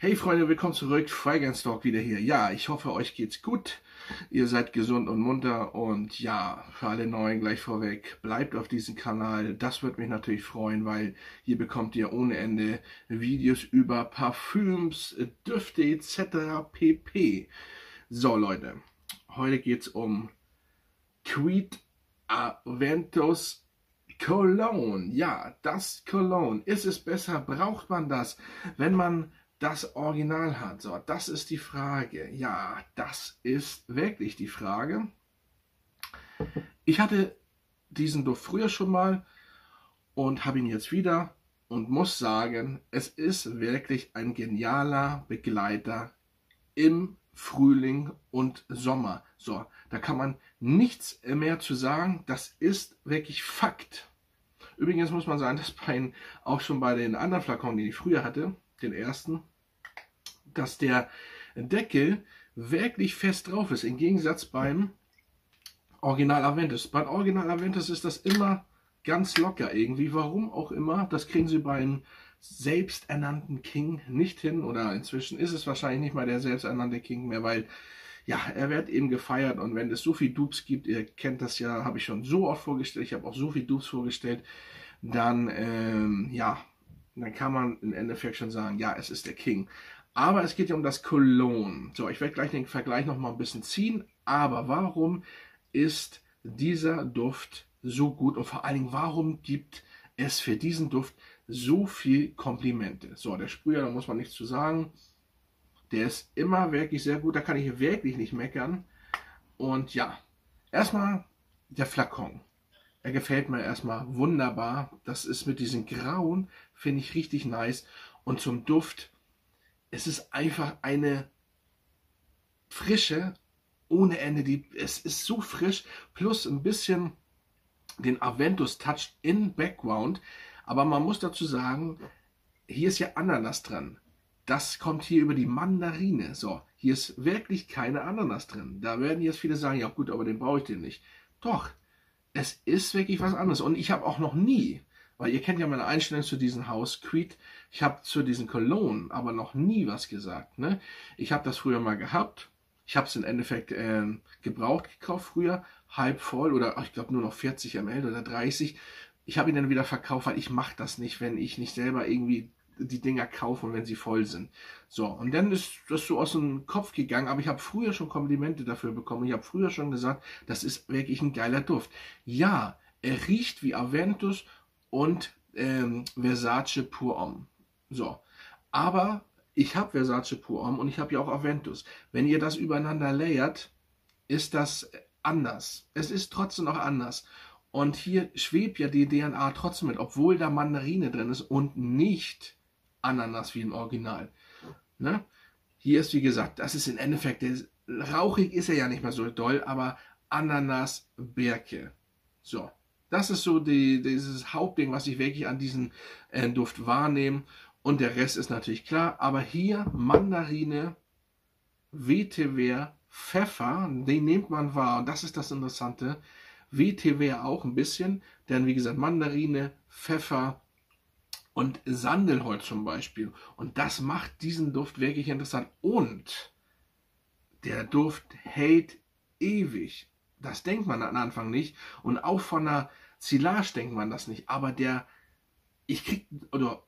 Hey Freunde, willkommen zurück. Fragrance Talk wieder hier. Ja, ich hoffe, euch geht's gut. Ihr seid gesund und munter. Und ja, für alle Neuen gleich vorweg, bleibt auf diesem Kanal. Das würde mich natürlich freuen, weil hier bekommt ihr ohne Ende Videos über Parfüms, Düfte etc. pp. So Leute, heute geht's um Creed Aventus Cologne. Ja, das Cologne. Ist es besser? Braucht man das, wenn man das Original hat? So, das ist die Frage. Ja, das ist wirklich die Frage. Ich hatte diesen Duft früher schon mal und habe ihn jetzt wieder und muss sagen, es ist wirklich ein genialer Begleiter im Frühling und Sommer. So, da kann man nichts mehr zu sagen. Das ist wirklich Fakt. Übrigens muss man sagen, dass auch schon bei den anderen Flakons, die ich früher hatte, den ersten, dass der Deckel wirklich fest drauf ist, im Gegensatz beim Original Aventus. Beim Original Aventus ist das immer ganz locker irgendwie, warum auch immer. Das kriegen sie beim selbsternannten King nicht hin, oder inzwischen ist es wahrscheinlich nicht mal der selbsternannte King mehr, weil ja, er wird eben gefeiert, und wenn es so viel Dupes gibt, ihr kennt das ja, habe ich schon so oft vorgestellt, ich habe auch so viel Dupes vorgestellt, dann ja, dann kann man im Endeffekt schon sagen, ja, es ist der King. Aber es geht ja um das Cologne. So, ich werde gleich den Vergleich noch mal ein bisschen ziehen. Aber warum ist dieser Duft so gut? Und vor allen Dingen, warum gibt es für diesen Duft so viel Komplimente? So, der Sprüher, da muss man nichts zu sagen. Der ist immer wirklich sehr gut. Da kann ich wirklich nicht meckern. Und ja, erstmal der Flakon. Er gefällt mir erstmal wunderbar. Das ist mit diesen Grauen, finde ich richtig nice. Und zum Duft, es ist einfach eine Frische ohne Ende. Es ist so frisch, plus ein bisschen den Aventus-Touch in Background. Aber man muss dazu sagen, hier ist ja Ananas dran. Das kommt hier über die Mandarine. So, hier ist wirklich keine Ananas drin. Da werden jetzt viele sagen, ja gut, aber den brauche ich den nicht. Doch, es ist wirklich was anderes. Und ich habe auch noch nie, weil ihr kennt ja meine Einstellung zu diesem Haus Creed, ich habe zu diesen Cologne aber noch nie was gesagt. Ne? Ich habe das früher mal gehabt. Ich habe es im Endeffekt gebraucht gekauft früher, halb voll, oder ich glaube nur noch 40 ml oder 30. Ich habe ihn dann wieder verkauft, weil ich mache das nicht, wenn ich nicht selber irgendwie die Dinger kaufe und wenn sie voll sind. So, und dann ist das so aus dem Kopf gegangen, aber ich habe früher schon Komplimente dafür bekommen. Ich habe früher schon gesagt, das ist wirklich ein geiler Duft. Ja, er riecht wie Aventus und Versace Pour Homme. So, aber ich habe Versace Pour Homme und ich habe ja auch Aventus. Wenn ihr das übereinander layert, ist das anders. Es ist trotzdem noch anders. Und hier schwebt ja die DNA trotzdem mit, obwohl da Mandarine drin ist und nicht Ananas wie im Original. Ne? Hier ist, wie gesagt, das ist im Endeffekt, rauchig ist er ja nicht mehr so doll, aber Ananas, Birke. So, das ist so dieses Hauptding, was ich wirklich an diesem Duft wahrnehme. Und der Rest ist natürlich klar, aber hier Mandarine, Vetiver, Pfeffer, den nimmt man wahr, und das ist das Interessante. Vetiver auch ein bisschen, denn wie gesagt, Mandarine, Pfeffer und Sandelholz zum Beispiel. Und das macht diesen Duft wirklich interessant. Und der Duft hält ewig. Das denkt man am Anfang nicht. Und auch von der Silage denkt man das nicht. Aber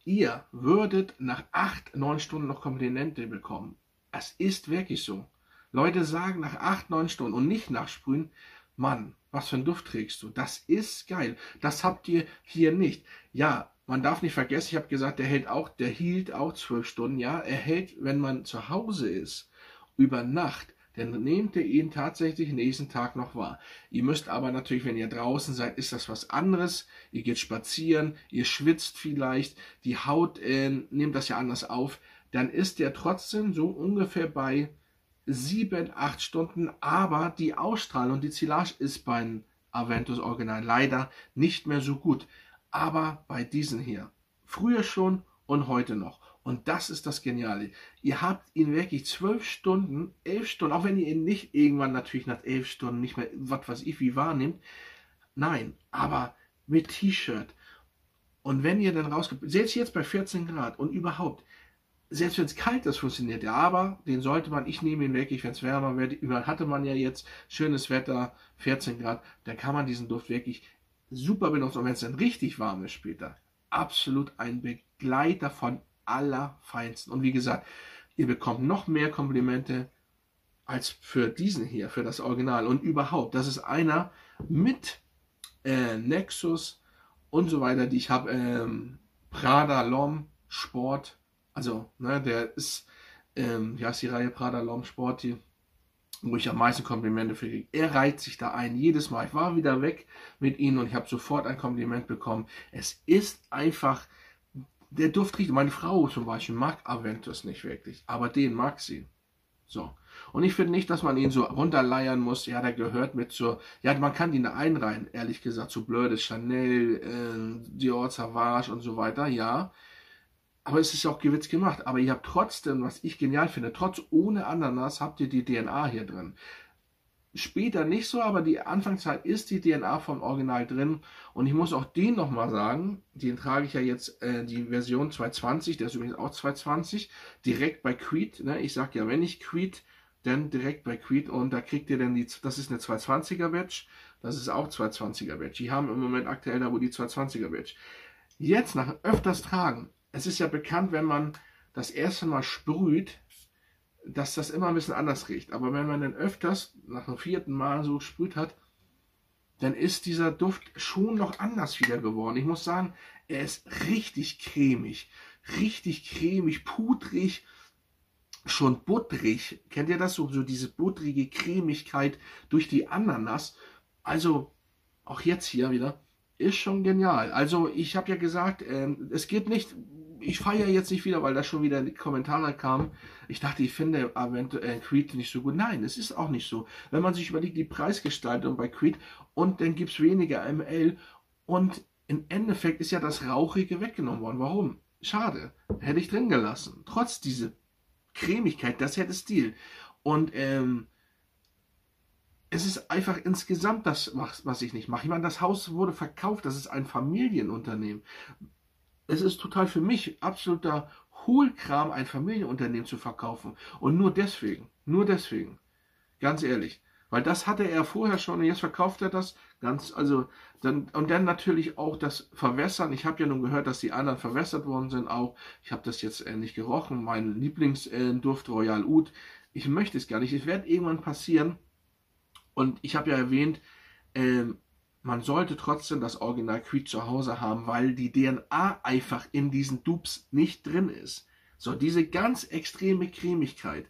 ihr würdet nach 8, 9 Stunden noch Komplimente bekommen. Es ist wirklich so. Leute sagen nach 8, 9 Stunden und nicht nachsprühen, Mann, was für einen Duft trägst du? Das ist geil. Das habt ihr hier nicht. Ja, man darf nicht vergessen, ich habe gesagt, der hielt auch 12 Stunden. Ja, er hält, wenn man zu Hause ist, über Nacht, dann nehmt ihr ihn tatsächlich nächsten Tag noch wahr. Ihr müsst aber natürlich, wenn ihr draußen seid, ist das was anderes. Ihr geht spazieren, ihr schwitzt vielleicht, die Haut nimmt das ja anders auf. Dann ist der trotzdem so ungefähr bei 7, 8 Stunden, aber die Ausstrahlung, die Silage ist beim Aventus Original leider nicht mehr so gut. Aber bei diesen hier, früher schon und heute noch. Und das ist das Geniale. Ihr habt ihn wirklich 12 Stunden, 11 Stunden, auch wenn ihr ihn nicht irgendwann natürlich nach 11 Stunden nicht mehr, was weiß ich, wie wahrnehmt. Nein, aber mit T-Shirt. Und wenn ihr dann rausgeht, selbst jetzt bei 14 Grad und überhaupt, Selbst wenn es kalt ist, funktioniert der. Aber den sollte man, ich nehme ihn wirklich, wenn es wärmer wird. Überall hatte man ja jetzt schönes Wetter, 14 Grad, dann kann man diesen Duft wirklich super benutzen. Und wenn es dann richtig warm ist später, absolut ein Begleiter von allerfeinsten. Und wie gesagt, ihr bekommt noch mehr Komplimente als für diesen hier, für das Original. Und überhaupt, das ist einer mit Nexus und so weiter, die ich habe. Prada L'Homme Sport. Also, ne, der ist, ja, ist die Reihe Prada L'Homme Sport, die, wo ich am meisten Komplimente für kriege. Er reiht sich da ein, jedes Mal. Ich war wieder weg mit ihm und ich habe sofort ein Kompliment bekommen. Es ist einfach, der Duft riecht, meine Frau zum Beispiel mag Aventus nicht wirklich, aber den mag sie. So. Und ich finde nicht, dass man ihn so runterleiern muss. Ja, der gehört mit zur, ja, man kann ihn da einreihen, ehrlich gesagt, so blödes Chanel, Dior Sauvage und so weiter, ja. Aber es ist ja auch gewitzt gemacht. Aber ihr habt trotzdem, was ich genial finde, trotz ohne Ananas habt ihr die DNA hier drin. Später nicht so, aber die Anfangszeit ist die DNA vom Original drin. Und ich muss auch den nochmal sagen, den trage ich ja jetzt, die Version 220, der ist übrigens auch 220, direkt bei Creed. Ne? Ich sage ja, wenn ich Creed, dann direkt bei Creed. Und da kriegt ihr dann die, das ist eine 220er Badge, das ist auch 220er Badge. Die haben im Moment aktuell da wo die 220er Badge. Jetzt nach öfters tragen, es ist ja bekannt, wenn man das erste Mal sprüht, dass das immer ein bisschen anders riecht. Aber wenn man dann öfters, nach dem 4. Mal so gesprüht hat, dann ist dieser Duft schon noch anders wieder geworden. Ich muss sagen, er ist richtig cremig, pudrig, schon butterig. Kennt ihr das? So diese buttrige Cremigkeit durch die Ananas. Also, auch jetzt hier wieder, ist schon genial. Also, ich habe ja gesagt, es geht nicht, ich feiere jetzt nicht wieder, weil da schon wieder die Kommentare kamen. Ich dachte, ich finde Creed nicht so gut. Nein, es ist auch nicht so. Wenn man sich überlegt, die Preisgestaltung bei Creed und dann gibt es weniger ml und im Endeffekt ist ja das Rauchige weggenommen worden. Warum? Schade. Hätte ich drin gelassen. Trotz dieser Cremigkeit, das hätte Stil. Und es ist einfach insgesamt das, was ich nicht mache. Ich meine, das Haus wurde verkauft, das ist ein Familienunternehmen. Es ist total für mich absoluter Hohlkram, ein Familienunternehmen zu verkaufen. Und nur deswegen, ganz ehrlich. Weil das hatte er vorher schon und jetzt verkauft er das ganz, also, und dann natürlich auch das Verwässern. Ich habe ja nun gehört, dass die anderen verwässert worden sind auch. Ich habe das jetzt nicht gerochen. Mein Lieblingsduft Royal Oud. Ich möchte es gar nicht. Es wird irgendwann passieren. Und ich habe ja erwähnt, man sollte trotzdem das Original Creed zu Hause haben, weil die DNA einfach in diesen Dupes nicht drin ist. So, diese ganz extreme Cremigkeit,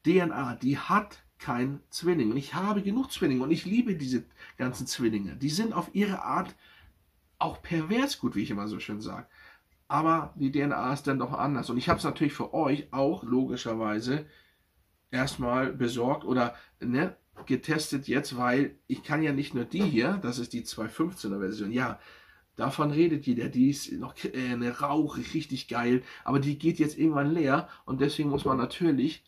DNA, die hat kein Zwilling. Und ich habe genug Zwillinge und ich liebe diese ganzen Zwillinge. Die sind auf ihre Art auch pervers gut, wie ich immer so schön sage. Aber die DNA ist dann doch anders. Und ich habe es natürlich für euch auch logischerweise erstmal besorgt oder ne, getestet jetzt, weil ich kann ja nicht nur die hier, das ist die 215er Version, ja, davon redet jeder, die ist noch eine rauchig, richtig geil, aber die geht jetzt irgendwann leer und deswegen muss man natürlich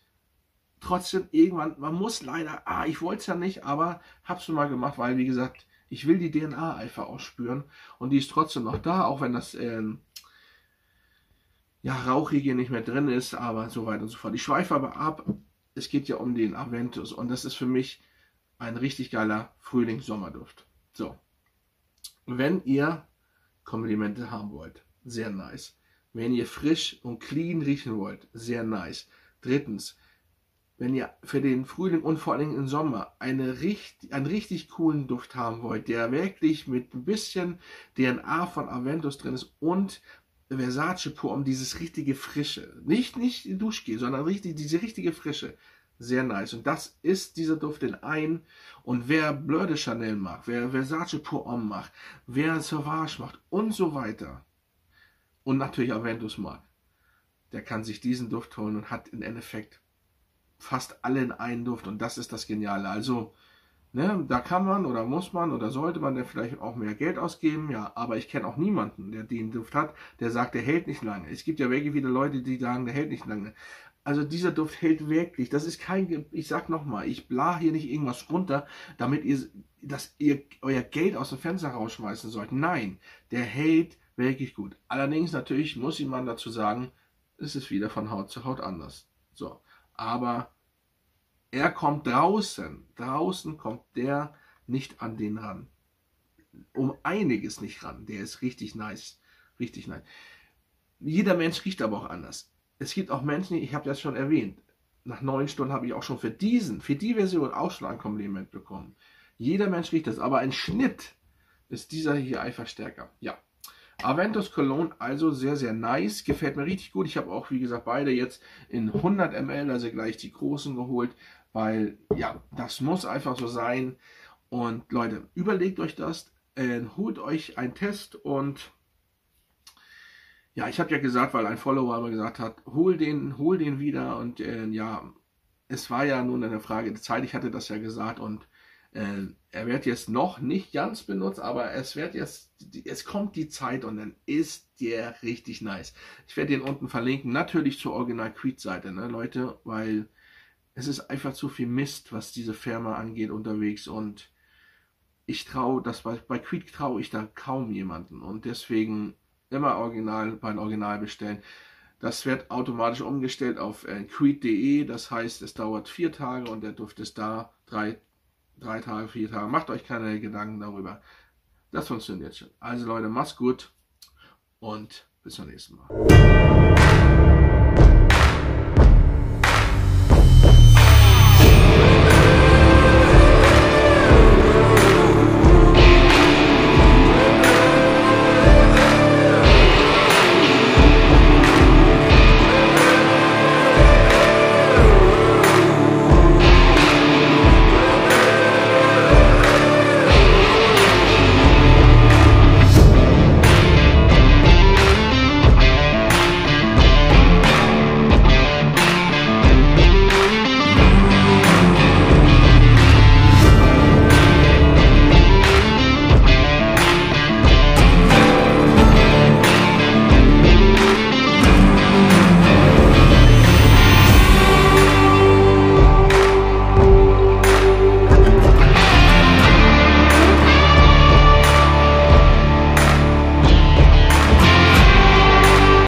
trotzdem irgendwann, man muss leider, ich wollte es ja nicht, aber hab's schon mal gemacht, weil wie gesagt, ich will die DNA einfach ausspüren und die ist trotzdem noch da, auch wenn das ja, Rauchige nicht mehr drin ist, aber so weiter und so fort. Ich schweife aber ab, es geht ja um den Aventus und das ist für mich ein richtig geiler Frühlings-Sommerduft. So, wenn ihr Komplimente haben wollt, sehr nice. Wenn ihr frisch und clean riechen wollt, sehr nice. Drittens, wenn ihr für den Frühling und vor allem im Sommer einen richtig coolen Duft haben wollt, der wirklich mit ein bisschen DNA von Aventus drin ist und Versace pur um dieses richtige Frische. Nicht Duschgel, sondern diese richtige Frische. Sehr nice. Und das ist dieser Duft in ein. Und wer Bleu de Chanel macht, wer Versace Pour Homme macht, wer Sauvage macht und so weiter und natürlich Aventus mag, der kann sich diesen Duft holen und hat im Endeffekt fast alle in einen Duft. Und das ist das Geniale. Also, ne, da kann man oder muss man oder sollte man dann vielleicht auch mehr Geld ausgeben, ja, aber ich kenne auch niemanden, der den Duft hat, der sagt, der hält nicht lange. Es gibt ja wirklich viele Leute, die sagen, der hält nicht lange. Also dieser Duft hält wirklich, das ist kein, ich sag nochmal, ich bla hier nicht irgendwas runter, damit ihr euer Geld aus dem Fenster rausschmeißen sollt. Nein, der hält wirklich gut. Allerdings natürlich muss man dazu sagen, ist es wieder von Haut zu Haut anders. So, aber er kommt draußen kommt der nicht an den ran. Um einiges nicht ran. Der ist richtig nice. Richtig nice. Jeder Mensch riecht aber auch anders. Es gibt auch Menschen, ich habe das schon erwähnt, nach 9 Stunden habe ich auch schon für die Version auch schon ein Kompliment bekommen. Jeder Mensch riecht das, aber ein Schnitt ist dieser hier einfach stärker. Ja, Aventus Cologne, also sehr, sehr nice, gefällt mir richtig gut. Ich habe auch, wie gesagt, beide jetzt in 100 ml, also gleich die großen geholt, weil, ja, das muss einfach so sein. Und Leute, überlegt euch das, holt euch einen Test und ja, ich habe ja gesagt, weil ein Follower immer gesagt hat, hol den wieder und ja, es war ja nun eine Frage der Zeit, ich hatte das ja gesagt und er wird jetzt noch nicht ganz benutzt, aber es kommt die Zeit und dann ist der richtig nice. Ich werde den unten verlinken, natürlich zur Original Creed Seite, ne, Leute, weil es ist einfach zu viel Mist, was diese Firma angeht unterwegs und ich traue, bei Creed traue ich da kaum jemanden und deswegen immer beim Original bestellen. Das wird automatisch umgestellt auf creed.de, das heißt, es dauert 4 Tage und der Duft ist da 3 Tage, 4 Tage. Macht euch keine Gedanken darüber. Das funktioniert schon. Also Leute, macht's gut und bis zum nächsten Mal.